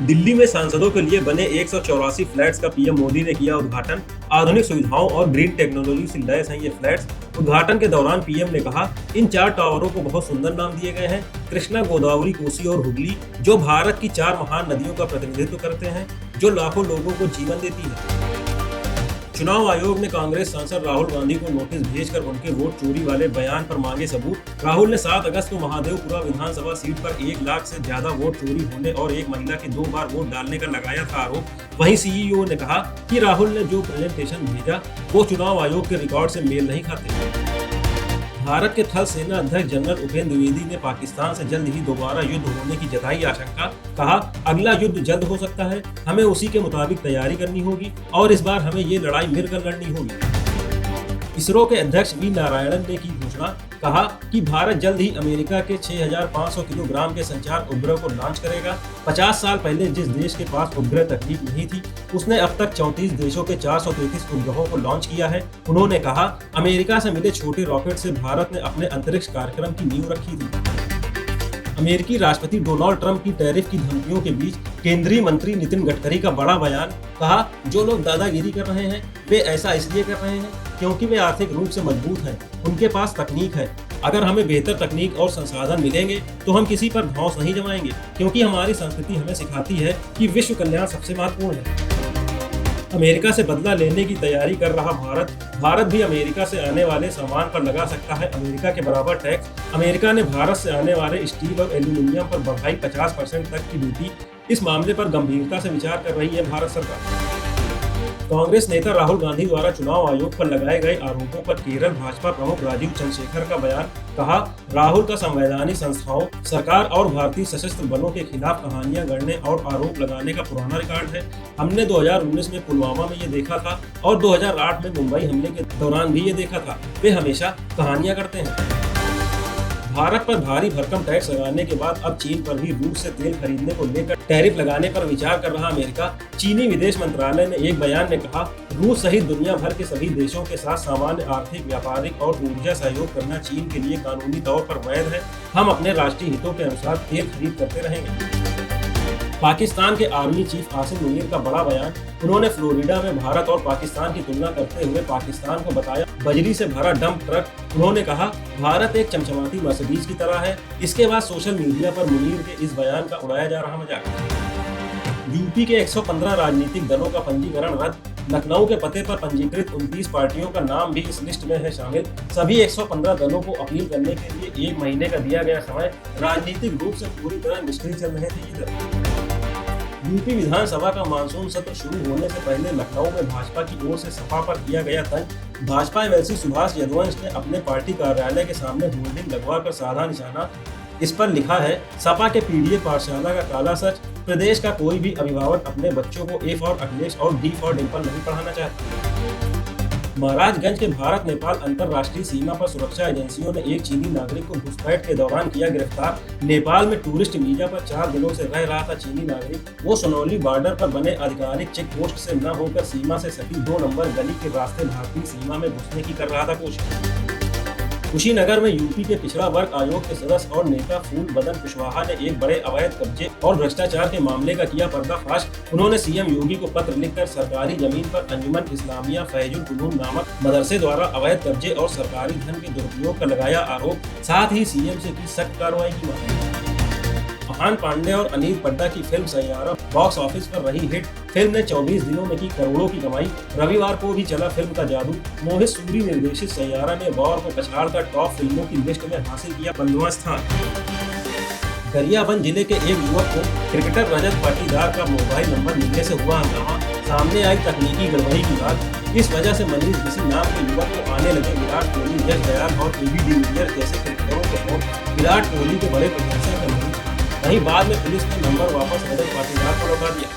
दिल्ली में सांसदों के लिए बने 184 फ्लैट्स का पीएम मोदी ने किया उद्घाटन। आधुनिक सुविधाओं और ग्रीन टेक्नोलॉजी से लैस हैं ये फ्लैट्स। उद्घाटन के दौरान पीएम ने कहा, इन 4 टावरों को बहुत सुंदर नाम दिए गए हैं, कृष्णा, गोदावरी, कोसी और हुगली, जो भारत की 4 महान नदियों का प्रतिनिधित्व करते हैं, जो लाखों लोगों को जीवन देती है। चुनाव आयोग ने कांग्रेस सांसद राहुल गांधी को नोटिस भेजकर उनके वोट चोरी वाले बयान पर मांगे सबूत। राहुल ने 7 अगस्त को महादेवपुरा विधानसभा सीट पर 1 लाख से ज्यादा वोट चोरी होने और एक महिला के 2 बार वोट डालने का लगाया था आरोप। वहीं सीईओ ने कहा कि राहुल ने जो प्रेजेंटेशन भेजा वो चुनाव आयोग के रिकॉर्ड से मेल नहीं खाते। भारत के थल सेना अध्यक्ष जनरल उपेंद्र द्विवेदी ने पाकिस्तान से जल्द ही दोबारा युद्ध होने की जताई आशंका। कहा, अगला युद्ध जल्द हो सकता है, हमें उसी के मुताबिक तैयारी करनी होगी और इस बार हमें ये लड़ाई मिलकर लड़नी होगी। इसरो के अध्यक्ष वी नारायणन ने की घोषणा। कहा कि भारत जल्द ही अमेरिका के 6500 किलोग्राम के संचार उपग्रह को लॉन्च करेगा। 50 साल पहले जिस देश के पास उपग्रह तकनीक नहीं थी, उसने अब तक 34 देशों के 433 उपग्रहों को लॉन्च किया है। उन्होंने कहा, अमेरिका से मिले छोटे रॉकेट से भारत ने अपने अंतरिक्ष कार्यक्रम की नींव रखी थी। अमेरिकी राष्ट्रपति डोनाल्ड ट्रंप की टैरिफ की धमकियों के बीच केंद्रीय मंत्री नितिन गडकरी का बड़ा बयान। कहा, जो लोग दादागिरी कर रहे हैं वे ऐसा इसलिए कर रहे हैं क्योंकि वे आर्थिक रूप से मजबूत हैं, उनके पास तकनीक है। अगर हमें बेहतर तकनीक और संसाधन मिलेंगे तो हम किसी पर धौंस नहीं जमाएंगे, क्योंकि हमारी संस्कृति हमें सिखाती है कि विश्व कल्याण सबसे महत्वपूर्ण है। अमेरिका से बदला लेने की तैयारी कर रहा भारत भी अमेरिका से आने वाले सामान पर लगा सकता है अमेरिका के बराबर टैक्स। अमेरिका ने भारत से आने वाले स्टील और एल्यूमिनियम पर बढ़ाई 50% तक की ड्यूटी। इस मामले पर गंभीरता से विचार कर रही है भारत सरकार। कांग्रेस नेता राहुल गांधी द्वारा चुनाव आयोग पर लगाए गए आरोपों पर केरल भाजपा प्रमुख राजीव चंद्रशेखर का बयान। कहा, राहुल का संवैधानिक संस्थाओं, सरकार और भारतीय सशस्त्र बलों के खिलाफ कहानियां गढ़ने और आरोप लगाने का पुराना रिकॉर्ड है। हमने 2019 में पुलवामा में ये देखा था और 2008 में मुंबई हमले के दौरान भी ये देखा था। वे हमेशा कहानियां करते हैं। भारत पर भारी भरकम टैक्स लगाने के बाद अब चीन पर भी रूस से तेल खरीदने को लेकर टैरिफ लगाने पर विचार कर रहा अमेरिका। चीनी विदेश मंत्रालय ने एक बयान में कहा, रूस सहित दुनिया भर के सभी देशों के साथ सामान्य आर्थिक, व्यापारिक और ऊर्जा सहयोग करना चीन के लिए कानूनी तौर पर वैध है। हम अपने राष्ट्रीय हितों के अनुसार तेल खरीद करते रहेंगे। पाकिस्तान के आर्मी चीफ आसिम मुनीर का बड़ा बयान। उन्होंने फ्लोरिडा में भारत और पाकिस्तान की तुलना करते हुए पाकिस्तान को बताया बजरी से भरा डंप ट्रक। उन्होंने कहा, भारत एक चमचमाती मर्सिडीज की तरह है। इसके बाद सोशल मीडिया पर मुनीर के इस बयान का उड़ाया जा रहा मजाक। यूपी के 115 राजनीतिक दलों का पंजीकरण रद्द। लखनऊ के पते पर पंजीकृत 29 पार्टियों का नाम भी इस लिस्ट में है शामिल। सभी 115 दलों को अपील करने के लिए 1 महीने का दिया गया समय। राजनीतिक रूप से पूरी तरह निष्क्रिय चल रहे थे ये दल। यूपी विधानसभा का मानसून सत्र शुरू होने से पहले लखनऊ में भाजपा की ओर से सपा पर किया गया तंज। भाजपा एमएलसी सुभाष यदुवंश ने अपने पार्टी कार्यालय के सामने होर्डिंग लगवाकर साधा निशाना। इस पर लिखा है, सपा के पीडीए पाठशाला का काला सच, प्रदेश का कोई भी अभिभावक अपने बच्चों को ए फॉर अखिलेश और डी फॉर डिम्पल नहीं पढ़ाना चाहता। महाराजगंज के भारत नेपाल अंतर्राष्ट्रीय सीमा पर सुरक्षा एजेंसियों ने एक चीनी नागरिक को घुसपैठ के दौरान किया गिरफ्तार। नेपाल में टूरिस्ट वीजा पर 4 दिनों से रह रहा था चीनी नागरिक। वो सोनौली बॉर्डर पर बने आधिकारिक चेक पोस्ट से न होकर सीमा से सटी 2 नंबर गली के रास्ते भारतीय सीमा में घुसने की कर रहा था कोशिश। कुशीनगर में यूपी के पिछड़ा वर्ग आयोग के सदस्य और नेता फूल बदन कुशवाहा ने एक बड़े अवैध कब्जे और भ्रष्टाचार के मामले का किया पर्दाफाश। उन्होंने सीएम योगी को पत्र लिखकर सरकारी जमीन पर अंजुमन इस्लामिया फैजुल उलूम नामक मदरसे द्वारा अवैध कब्जे और सरकारी धन के दुरुपयोग का लगाया आरोप। साथ ही सीएम से की सख्त कार्रवाई की मांग। अहान पांडे और अनिल पड्डा की फिल्म सैयारा बॉक्स ऑफिस पर रही हिट। फिल्म ने 24 दिनों में की करोड़ों की कमाई। रविवार को भी चला फिल्म का जादू। मोहित सूरी निर्देशित सैयारा ने वॉर को पछाड़कर टॉप फिल्मों की लिस्ट में हासिल किया 15वां स्थान। गरियाबंद जिले के एक युवक को क्रिकेटर रजत पाटीदार का मोबाइल नंबर मिलने से हुआ हंगामा। सामने आई तकनीकी गड़बड़ी की बात। इस वजह से मनीष किसी नाम के युवक को आने लगे विराट कोहली, यश दयाल और एबी डिविलियर्स जैसे क्रिकेटरों के फोन। विराट कोहली के बड़े प्रशंसक हैं। वहीं बाद में पुलिस ने नंबर वापस रजत पाटीदार को लौटा दिया।